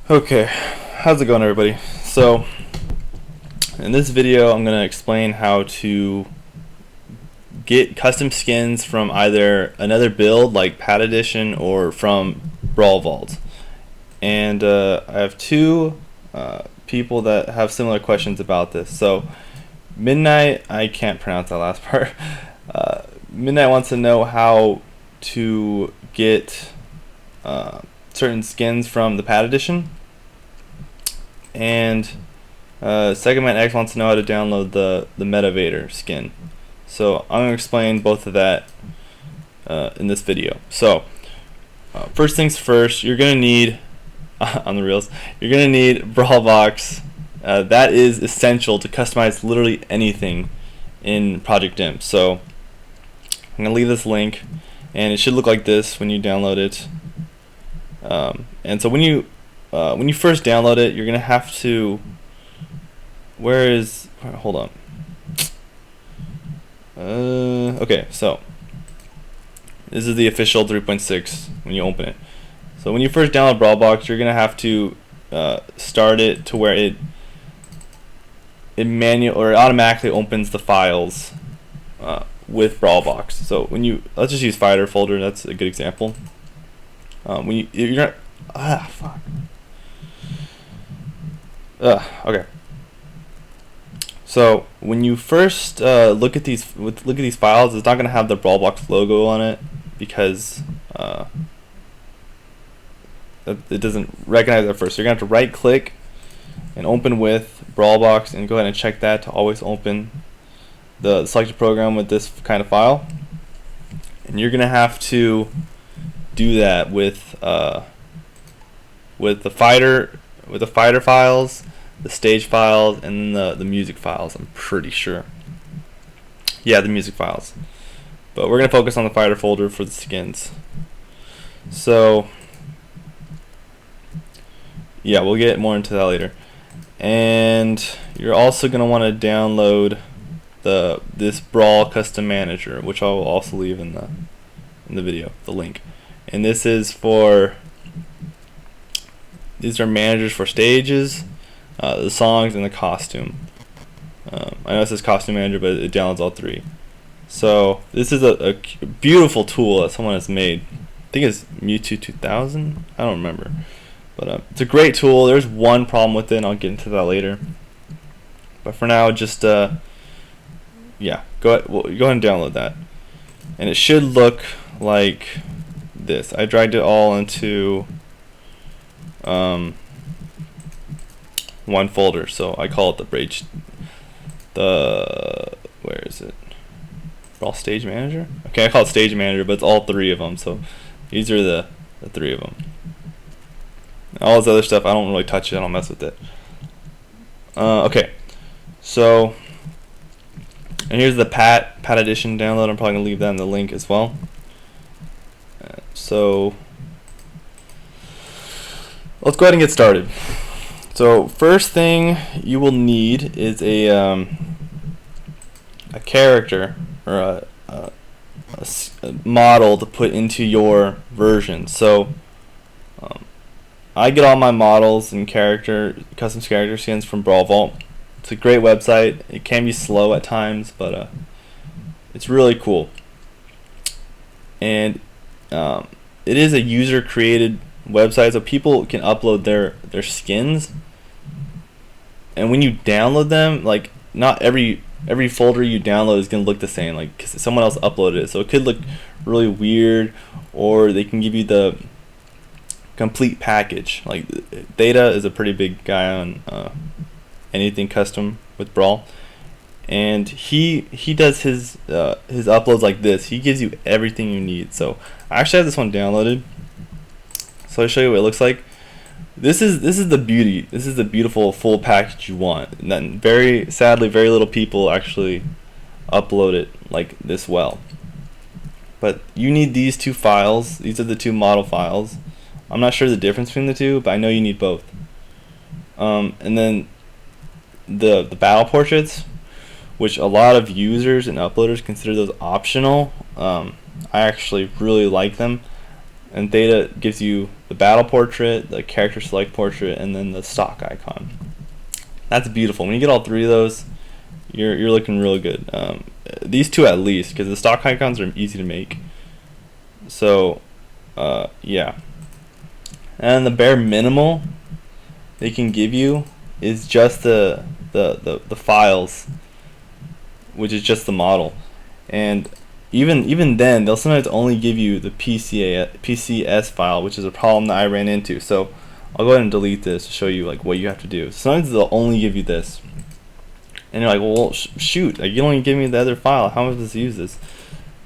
Okay, how's it going, everybody? So, in this video, I'm going to explain how to get custom skins from either another build like Pad Edition or from Brawl Vault. And I have two people that have similar questions about this. So, Midnight, I can't pronounce that last part. Midnight wants to know how to get certain skins from the Pad Edition. And Segment X wants to know how to download the Metavator skin. So I'm going to explain both of that in this video. So first things first, you're going to need on the reels, you're going to need Brawl Box. That is essential to customize literally anything in Project M. So I'm going to leave this link, and it should look like this when you download it. And so when you first download it, you're gonna have to. Hold on. Okay, so this is the official 3.6 when you open it. So when you first download Brawl Box, you're gonna have to start it to where it automatically opens the files with Brawl Box. So let's just use Fighter folder. That's a good example. Okay. So when you first look at these files, it's not going to have the Brawl Box logo on it because it doesn't recognize it at first. So you're going to have to right click and open with Brawl Box and go ahead and check that to always open the selected program with this kind of file. And you're going to have to do that with the fighter files, the stage files, and the music files. I'm pretty sure. Yeah, the music files. But we're gonna focus on the fighter folder for the skins. So yeah, we'll get more into that later. And you're also gonna want to download this Brawl Custom Manager, which I will also leave in the video, the link. And these are managers for stages, the songs, and the costume. I know it says costume manager, but it downloads all three. So this is a beautiful tool that someone has made. I think it's Mewtwo 2000. I don't remember, but it's a great tool. There's one problem with it, and I'll get into that later. But for now, just yeah, go ahead and download that, and it should look like this. I dragged it all into one folder, so I call it where is it? Brawl Stage Manager? Okay, I call it Stage Manager, but it's all three of them, so these are the three of them. All this other stuff, I don't really touch it, I don't mess with it. Okay, so, and here's the Pad Edition download. I'm probably going to leave that in the link as well. So let's go ahead and get started. So first thing you will need is a character or a model to put into your version. So I get all my models and custom character skins from Brawl Vault. It's a great website. It can be slow at times, but it's really cool. And it is a user created website, so people can upload their skins, and when you download them, like, not every folder you download is going to look the same, like, because someone else uploaded it, so it could look really weird, or they can give you the complete package. Like, Data is a pretty big guy on anything custom with Brawl, and he does his uploads like this. He gives you everything you need. So I actually have this one downloaded, so I'll show you what it looks like. This is the beauty. This is the beautiful full package you want. And then sadly, very little people actually upload it like this well. But you need these two files. These are the two model files. I'm not sure the difference between the two, but I know you need both. And then the battle portraits, which a lot of users and uploaders consider those optional. I actually really like them. and theta gives you the battle portrait, the character select portrait, and then the stock icon. That's beautiful. When you get all three of those, you're looking real good. These two at least, because the stock icons are easy to make. So yeah, and the bare minimal they can give you is just the files, which is just the model. And even then, they'll sometimes only give you the PCS file, which is a problem that I ran into. So I'll go ahead and delete this to show you like what you have to do. Sometimes they'll only give you this, and you're like, well, shoot, like, you don't even give me the other file. How am I supposed to use this?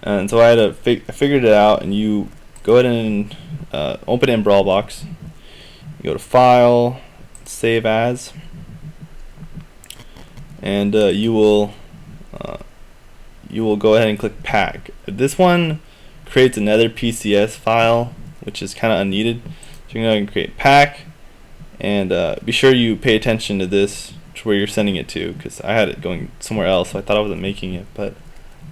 And so I figured it out. And you go ahead and open it in Brawl Box. You go to File, Save As, and you will go ahead and click Pack. This one creates another PCS file, which is kind of unneeded. So you can go ahead and create Pack, and be sure you pay attention to this, to where you're sending it to, because I had it going somewhere else, so I thought I wasn't making it, but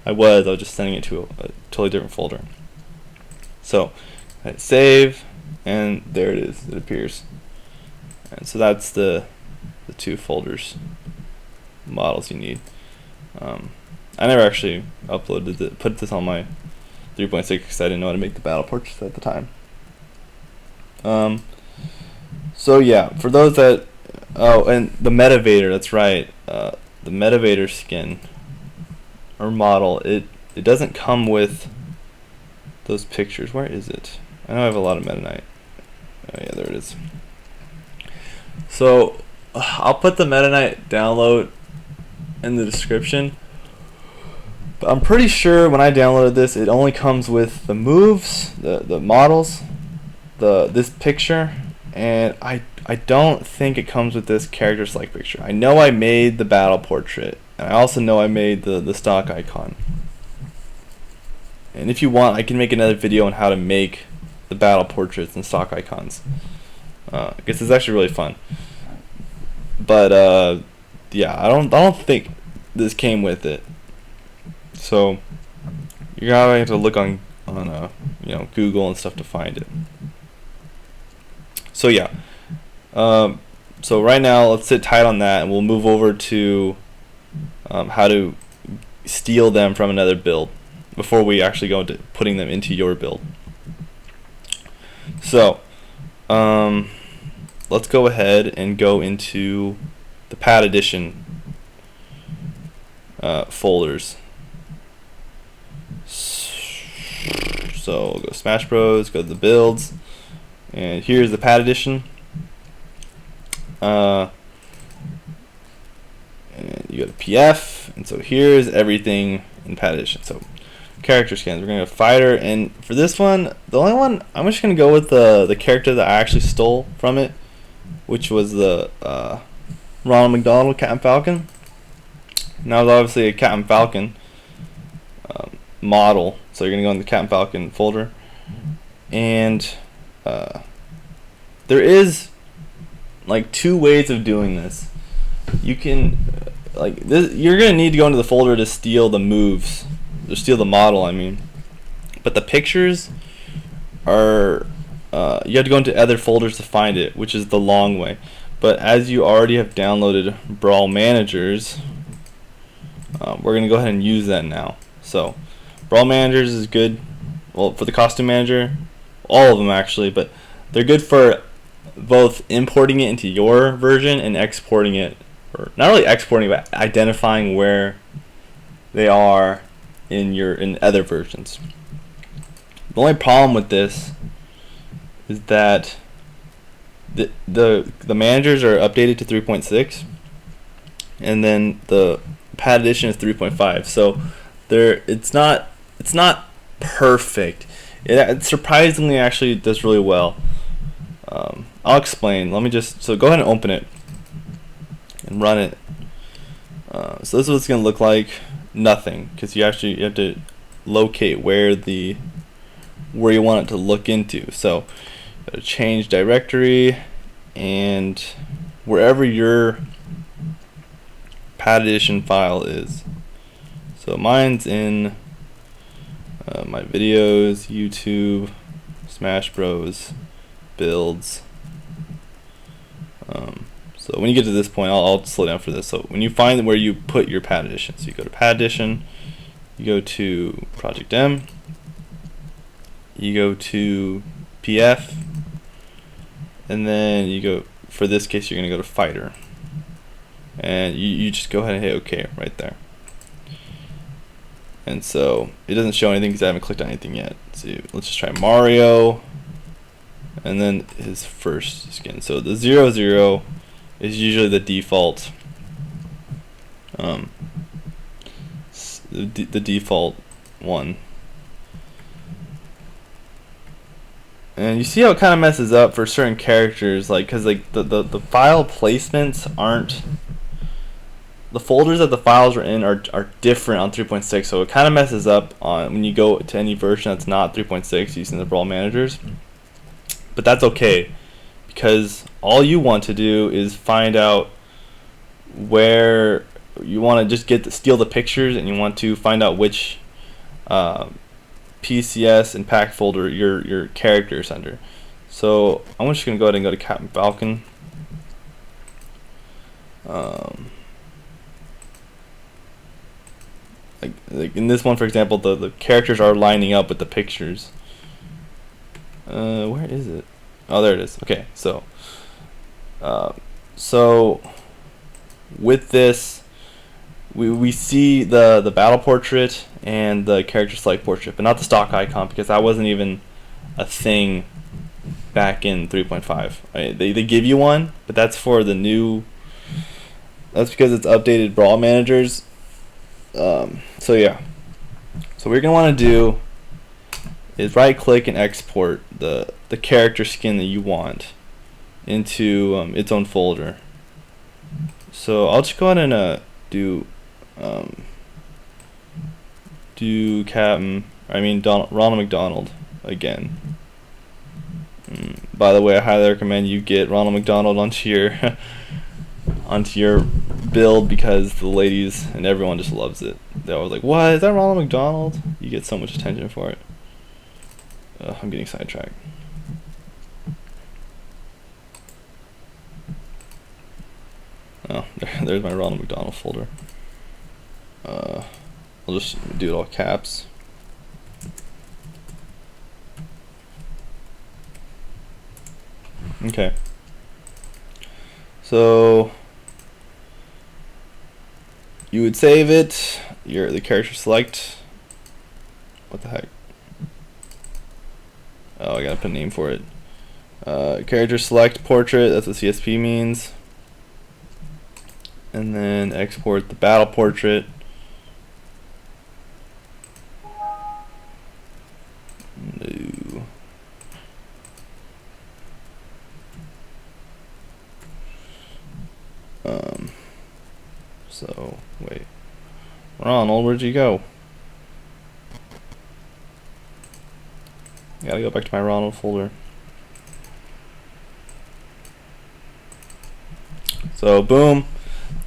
I was just sending it to a totally different folder. So I hit save, and there it is. It appears. And so that's the two folders, models you need. I never actually uploaded it, put this on my 3.6 because I didn't know how to make the battle portraits at the time. So yeah, for those that, and the Metavator, that's right, the Metavator skin or model, it doesn't come with those pictures. Where is it? I know I have a lot of Meta Knight. Oh yeah, there it is. So I'll put the Meta Knight download in the description. But I'm pretty sure when I downloaded this, it only comes with the moves, the models, this picture, and I don't think it comes with this character select picture. I know I made the battle portrait, and I also know I made the stock icon. And if you want, I can make another video on how to make the battle portraits and stock icons. I guess it's actually really fun. But yeah, I don't think this came with it. So you're gonna have to look on Google and stuff to find it. So yeah, so right now let's sit tight on that, and we'll move over to how to steal them from another build before we actually go into putting them into your build. So let's go ahead and go into the Pad Edition folders. So we'll go Smash Bros, go to the builds, and here's the Pad Edition. And you go to PF, and so here's everything in Pad Edition. So character skins, we're gonna go fighter, and for this one, the only one I'm just gonna go with the character that I actually stole from it, which was the Ronald McDonald Captain Falcon. Now it's obviously a Captain Falcon model, so you're gonna go in the Captain Falcon folder, and there is like two ways of doing this. You can you're gonna need to go into the folder to steal the moves, to steal the model, I mean, but the pictures are you have to go into other folders to find it, which is the long way. But as you already have downloaded Brawl Managers, we're gonna go ahead and use that now. So Brawl Managers is good, well, for the costume manager, all of them actually, but they're good for both importing it into your version and exporting it, or not really exporting, but identifying where they are in other versions. The only problem with this is that the managers are updated to 3.6, and then the Pad Edition is 3.5. So it's not perfect. It surprisingly actually does really well. I'll explain. Let me so go ahead and open it and run it. So this is what it's gonna look like. Nothing, because you have to locate where you want it to look into. So change directory, and wherever your Pad Edition file is. So mine's in my videos, YouTube, Smash Bros. Builds. So when you get to this point, I'll slow down for this. So when you find where you put your pad edition, so you go to pad edition, you go to Project M, you go to PF, and then you go, for this case, you're going to go to Fighter. And you just go ahead and hit OK right there. And so it doesn't show anything because I haven't clicked on anything yet. So let's just try Mario, and then his first skin. So the 0-0 is usually the default, the default one. And you see how it kind of messes up for certain characters, like, because like the file placements aren't, the folders that the files are in are different on 3.6, so it kind of messes up on when you go to any version that's not 3.6 using the Brawl managers. But that's okay, because all you want to do is find out where you want to just steal the pictures, and you want to find out which PCS and pack folder your character is under. So I'm just gonna go ahead and go to Captain Falcon. Like in this one, for example, the characters are lining up with the pictures. Where is it? Oh, there it is. Okay, so with this, we see the battle portrait and the character select portrait, but not the stock icon, because that wasn't even a thing back in 3.5. They give you one, but that's for the new. That's because it's updated Brawl managers. So yeah, so what you're gonna want to do is right click and export the character skin that you want into its own folder. So I'll just go ahead and do Ronald McDonald again. By the way, I highly recommend you get Ronald McDonald onto your build, because the ladies and everyone just loves it. They're always like, "What, is that Ronald McDonald?" You get so much attention for it. I'm getting sidetracked. Oh, there's my Ronald McDonald folder. I'll just do it all caps. Okay. So you would save it. The character select. What the heck? Oh, I gotta put a name for it. Character select portrait. That's what CSP means. And then export the battle portrait. No. So wait, Ronald, where'd you go? Gotta go back to my Ronald folder. So boom,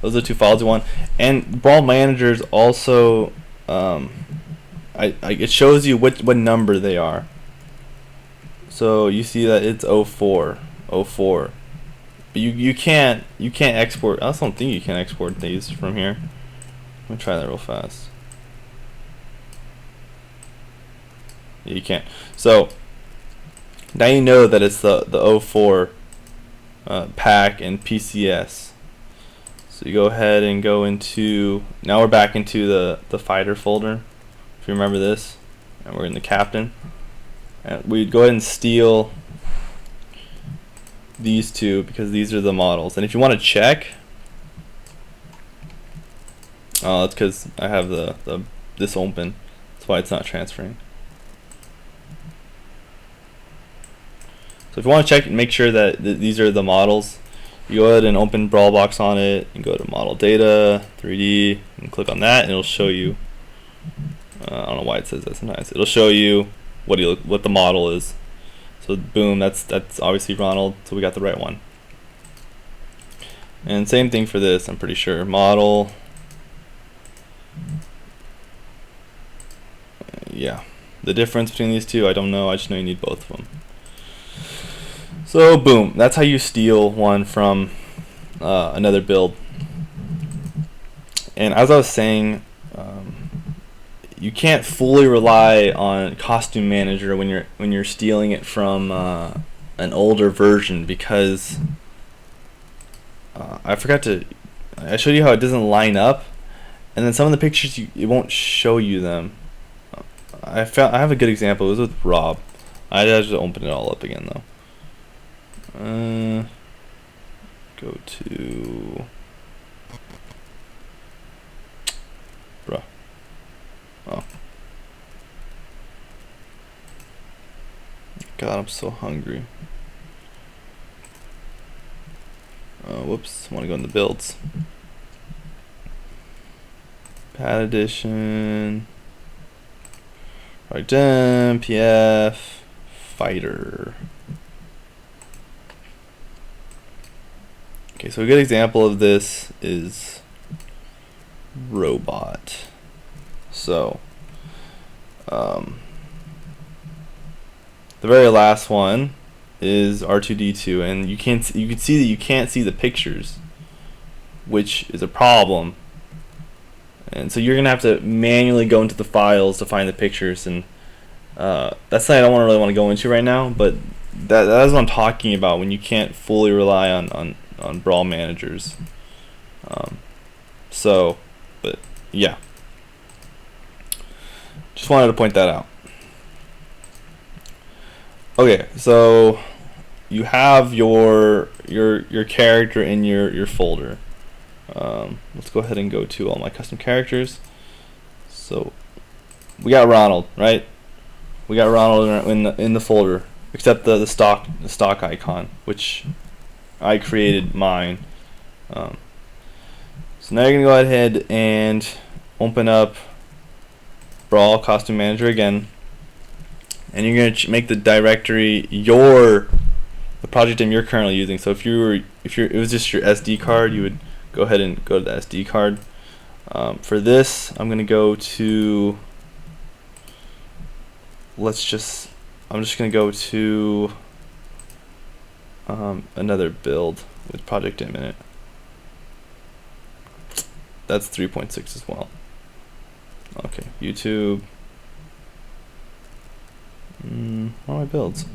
those are the two files you want. And Brawl managers also, it shows you what number they are. So you see that it's 04. But you can't export. I also don't think you can export these from here. Let me try that real fast. Yeah, you can't. So now you know that it's the 04 pack and PCS. So you go ahead and go into, now we're back into the fighter folder, if you remember this, and we're in the captain. And we'd go ahead and steal these two, because these are the models. And if you want to check, oh, that's because I have this open. That's why it's not transferring. So if you want to check and make sure that these are the models, you go ahead and open Brawl Box on it and go to Model Data, 3D, and click on that, and it'll show you. I don't know why it says that sometimes. It'll show you what the model is. So boom, that's obviously Ronald. So we got the right one. And same thing for this, I'm pretty sure. Model. Yeah. The difference between these two, I don't know. I just know you need both of them. So boom, that's how you steal one from another build. And as I was saying, you can't fully rely on Costume Manager when you're stealing it from an older version, because I showed you how it doesn't line up, and then some of the pictures it won't show you them. I have a good example. It was with Rob. I just open it all up again though. Go to bruh. Oh. God, I'm so hungry. Whoops, I want to go in the builds. Pad edition. Right, PF fighter. Okay, so a good example of this is robot. So, the very last one is R2D2, and you can see that you can't see the pictures, which is a problem. And so you're gonna have to manually go into the files to find the pictures, and that's something I don't really want to go into right now. But that is what I'm talking about when you can't fully rely on Brawl managers. But yeah, just wanted to point that out. Okay, so you have your character in your folder. Let's go ahead and go to all my custom characters. So we got Ronald, right? We got Ronald in the folder, except the stock icon, which I created mine. So now you're gonna go ahead and open up Brawl Costume Manager again, and you're gonna make the directory the project name you're currently using. So if it was just your SD card, you would go ahead and go to the SD card. For this, I'm gonna go to. I'm just gonna go to another build with project name in it. That's 3.6 as well. Okay, YouTube. What are my builds?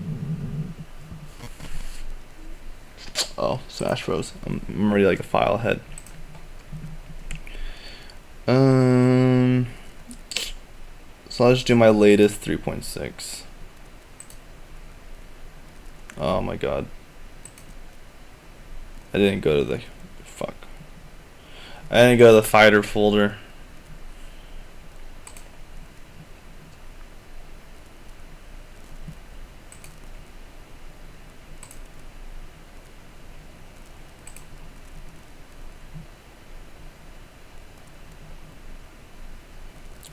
Oh, Smash Bros. I'm already like a file ahead. So I'll just do my latest 3.6. Oh my god. I didn't go to the I didn't go to the fighter folder.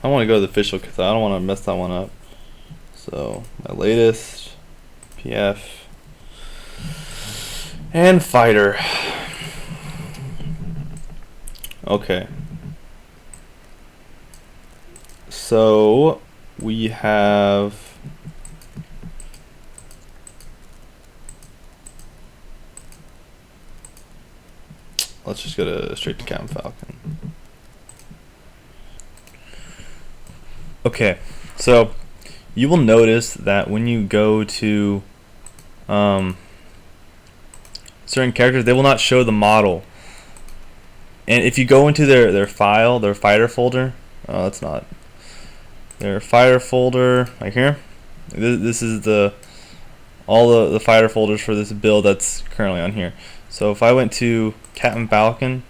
I want to go to the official because I don't want to mess that one up. So my latest PF and fighter. Okay. So we have let's just go to straight to Captain Falcon. Okay, so you will notice that when you go to certain characters, they will not show the model. And if you go into their file, their fighter folder, that's not their fighter folder right here. This is all the fighter folders for this build that's currently on here. So if I went to Captain Falcon,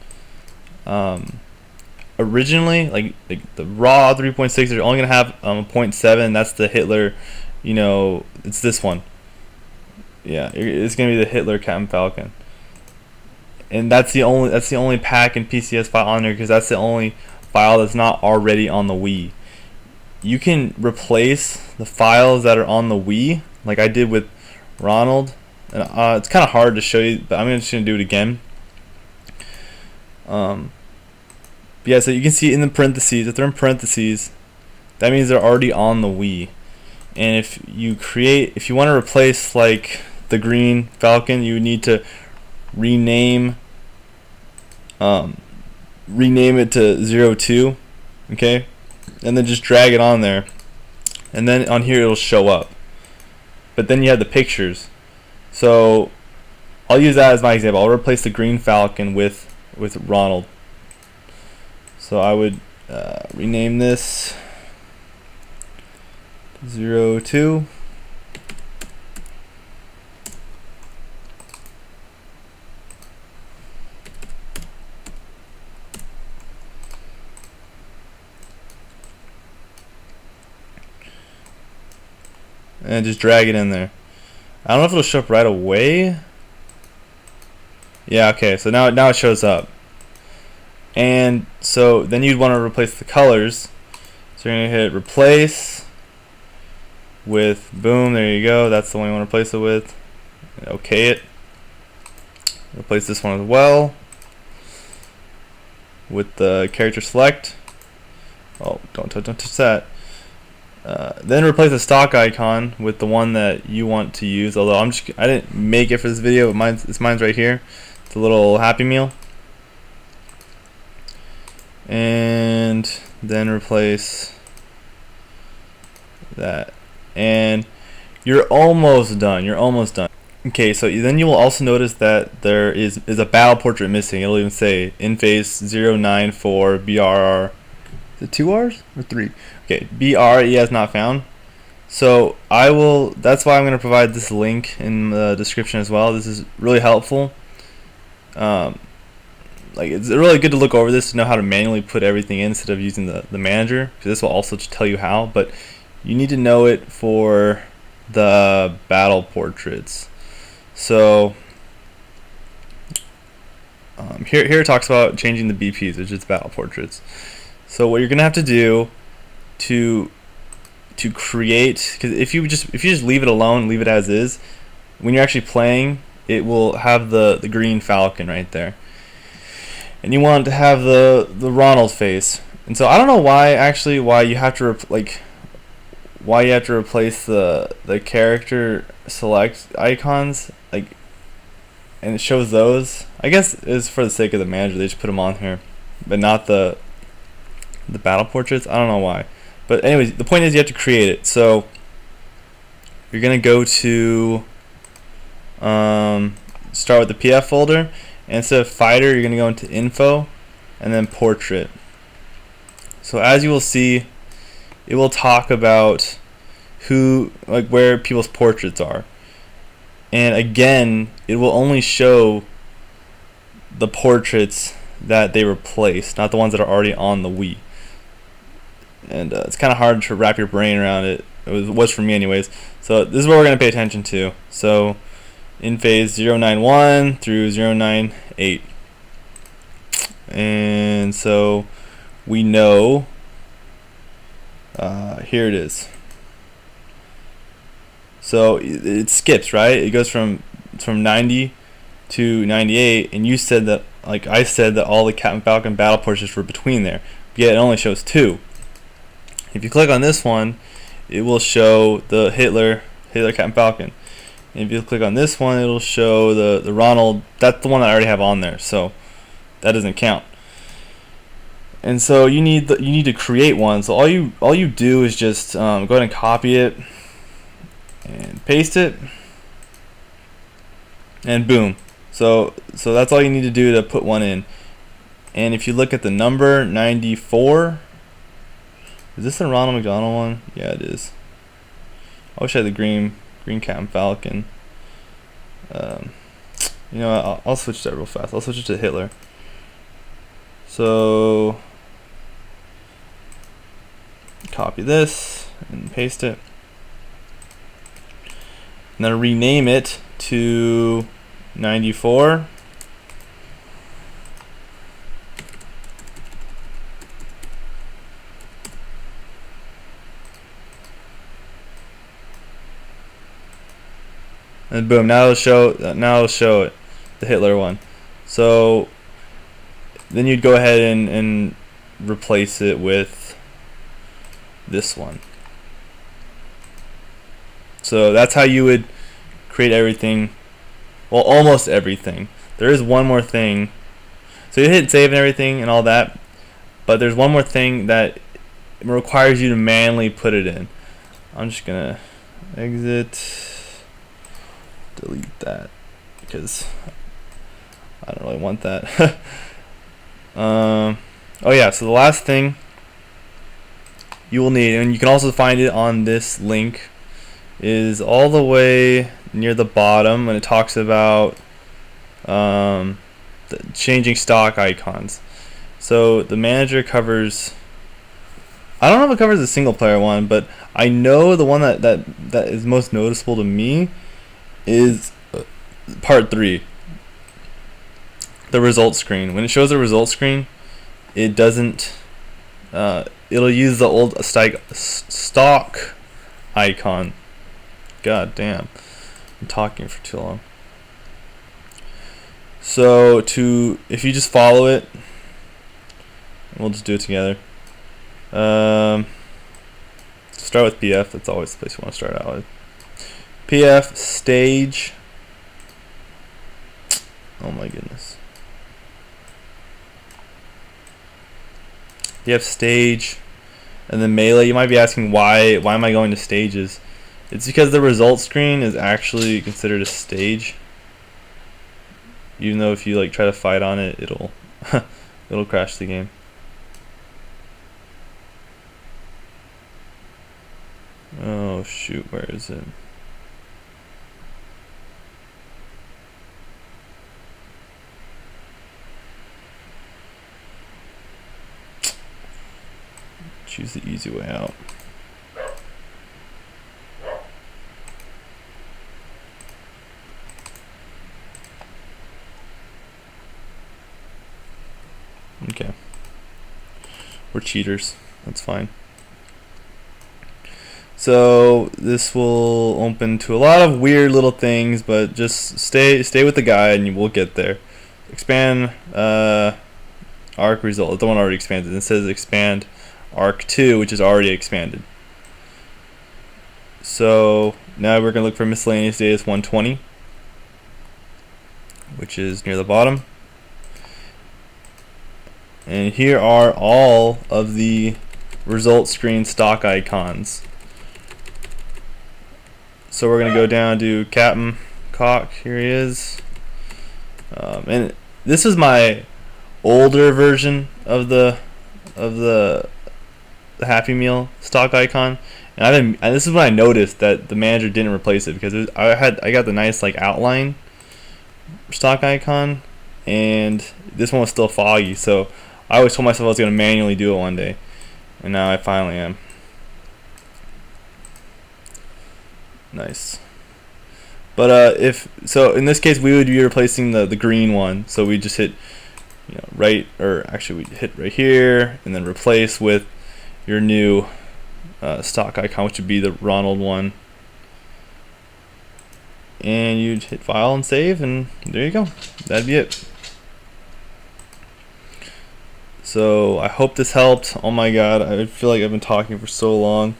originally like the raw 3.6, they're only gonna have 0.7. That's the Hitler, it's this one. Yeah, it's gonna be the Hitler Captain Falcon. And that's the only pack and PCS file on there, because that's the only file that's not already on the Wii. You can replace the files that are on the Wii, like I did with Ronald. And it's kind of hard to show you, but I'm just gonna do it again. Yeah, so you can see in the parentheses, if they're in parentheses, that means they're already on the Wii. And if you want to replace like the green falcon, you would need to rename rename it to 02, okay, and then just drag it on there, and then on here it'll show up. But then you have the pictures, so I'll use that as my example. I'll replace the green falcon with Ronald. So I would rename this 02. And just drag it in there. I don't know if it'll show up right away. Yeah, okay, so now it shows up. And so then you'd want to replace the colors. So you're going to hit replace with, boom, there you go. That's the one you want to replace it with. Okay it. Replace this one as well with the character select. Oh, don't touch that. Then replace the stock icon with the one that you want to use. Although I didn't make it for this video, but mine's right here. It's a little Happy Meal. And then replace that. And you're almost done. Okay, so then you will also notice that there is a battle portrait missing. It'll even say in phase 094 BRR. Is it 2 R's or 3? Okay, BRE has not found. So that's why I'm going to provide this link in the description as well. This is really helpful. Like, it's really good to look over this to know how to manually put everything in instead of using the manager, because this will also tell you how, but you need to know it for the battle portraits. So here it talks about changing the BPs, which is battle portraits. So what you're gonna have to do to create, because if you just leave it alone, leave it as is, when you're actually playing, it will have the green falcon right there, and you want to have the Ronald face. And so I don't know why you have to replace the character select icons, like, and it shows those. I guess it's for the sake of the manager, they just put them on here, but not the battle portraits. I don't know why, but anyways, the point is you have to create it. So you're gonna go to start with the PF folder, and instead of fighter you're gonna go into info and then portrait. So as you will see, it will talk about where people's portraits are, and again it will only show the portraits that they replaced, not the ones that are already on the Wii. And it's kind of hard to wrap your brain around it. It was for me anyways. So this is what we're going to pay attention to. So in phase 091 through 098, and so we know here it is. So it skips, right? It goes from 90 to 98, and you said that, like I said, that all the Captain Falcon battle portraits were between there. But yet it only shows 2. If you click on this one, it will show the Hitler Captain Falcon. And if you click on this one, it'll show the Ronald. That's the one that I already have on there, so that doesn't count. And so you need to create one. So all you do is just go ahead and copy it and paste it, and boom. So that's all you need to do to put one in. And if you look at the number 94, is this the Ronald McDonald one? Yeah, it is. I wish I had the green Captain Falcon. You know, I'll switch that real fast. I'll switch it to Hitler. So copy this and paste it, and then rename it to 94. And boom, now it'll show it, the Hitler one. So then you'd go ahead and replace it with this one. So that's how you would create everything. Well, almost everything. There is one more thing. So you hit save and everything and all that, but there's one more thing that requires you to manually put it in. I'm just gonna exit, delete that because I don't really want that. Oh yeah, so the last thing you will need, and you can also find it on this link, is all the way near the bottom when it talks about changing stock icons. So the manager covers, I don't know if it covers the single player one, but I know the one that is most noticeable to me is part 3, the result screen. When it shows the result screen, it doesn't it'll use the old stock icon. God damn, I'm talking for too long. So if you just follow it, we'll just do it together. Start with PF. That's always the place you want to start out with. PF stage. Oh my goodness. PF stage, and then melee. You might be asking why am I going to stages? It's because the result screen is actually considered a stage. Even though if you like try to fight on it, it'll it'll crash the game. Oh shoot, where is it? Choose the easy way out. Okay. We're cheaters. That's fine. So this will open to a lot of weird little things, but just stay with the guide and we'll get there. Expand arc result. The one already expanded. It says expand arc 2, which is already expanded. So now we're gonna look for miscellaneous data 120, which is near the bottom. And here are all of the result screen stock icons. So we're gonna go down to Captain Cock. Here he is. And this is my older version of the Happy Meal stock icon. And this is when I noticed that the manager didn't replace it, because I got the nice like outline stock icon, and this one was still foggy. So I always told myself I was gonna manually do it one day, and now I finally am. Nice. But so in this case we would be replacing the green one. So we just hit right, or actually we hit right here and then replace with your new stock icon, which would be the Ronald one. And you'd hit file and save, and there you go. That'd be it. So I hope this helped. Oh my god, I feel like I've been talking for so long.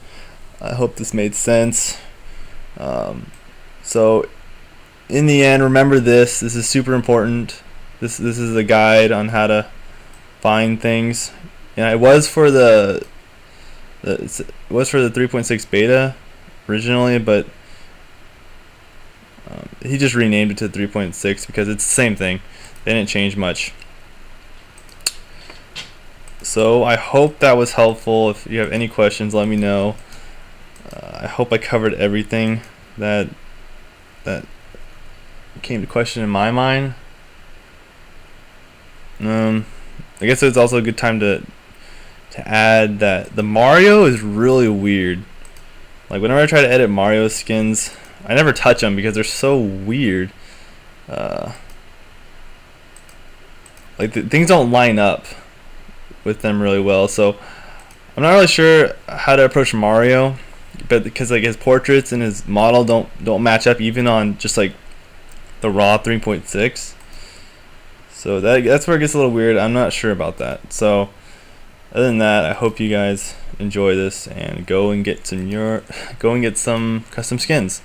I hope this made sense. So in the end, remember this is super important. This is a guide on how to find things, and it was for the 3.6 beta originally, but he just renamed it to 3.6 because it's the same thing. They didn't change much. So I hope that was helpful. If you have any questions, let me know. I hope I covered everything that came to question in my mind. I guess it's also a good time to add that the Mario is really weird. Like whenever I try to edit Mario skins, I never touch them because they're so weird. Like things don't line up with them really well. So I'm not really sure how to approach Mario, but because like his portraits and his model don't match up even on just like the raw 3.6. So that's where it gets a little weird. I'm not sure about that. So other than that, I hope you guys enjoy this and go and get some custom skins.